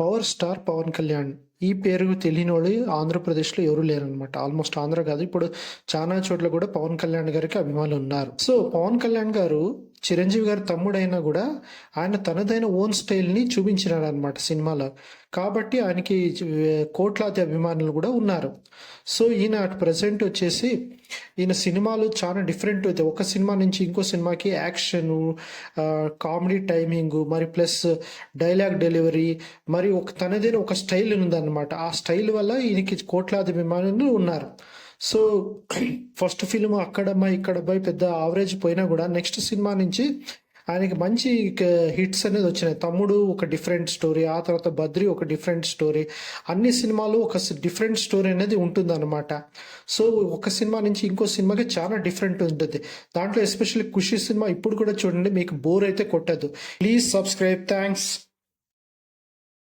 Power star Pawan Kalyan. ఈ పేరు తెలియనోళ్ళు ఆంధ్రప్రదేశ్‌లో ఎవరు లేరనమాట. ఆల్మోస్ట్ ఆంధ్ర కాదు, ఇప్పుడు చానా చోట్ల కూడా పవన్ కళ్యాణ్ గారికి అభిమానులున్నారు. సో, పవన్ కళ్యాణ్ గారు చిరంజీవి గారి తమ్ముడైనా కూడా ఆయన తనదైన ఓన్ స్టైల్‌ని చూపించినాడనమాట సినిమాలో. కాబట్టి ఆయనకి కోట్లాది అభిమానులు కూడా ఉన్నారు. సో, ఈయన అట్ ప్రెజెంట్ వచ్చేసి ఈయన సినిమాలు చాలా డిఫరెంట్ అవుతాయి. ఒక సినిమా నుంచి ఇంకో సినిమాకి యాక్షను, కామెడీ టైమింగు, మరి ప్లస్ డైలాగ్ డెలివరీ, మరి తనదైన ఒక స్టైల్ ఉందన్నమాట. ఆ స్టైల్ వల్ల ఈయనకి కోట్లాది అభిమానులు ఉన్నారు. సో, ఫస్ట్ ఫిల్మ్ అక్కడమ్మాయి ఇక్కడమ్మాయి పెద్ద యావరేజ్ పోయినా కూడా నెక్స్ట్ సినిమా నుంచి ఆయనకి మంచి హిట్స్ అనేది వచ్చినాయి. తమ్ముడు ఒక డిఫరెంట్ స్టోరీ, ఆ తర్వాత బద్రి ఒక డిఫరెంట్ స్టోరీ. అన్ని సినిమాలు ఒక డిఫరెంట్ స్టోరీ అనేది ఉంటుందన్నమాట. సో, ఒక సినిమా నుంచి ఇంకో సినిమాకి చాలా డిఫరెంట్ ఉంటుంది. దాంట్లో ఎస్పెషల్లీ ఖుషి సినిమా ఇప్పుడు కూడా చూడండి, మీకు బోర్ అయితే కొట్టదు. Please subscribe. థ్యాంక్స్.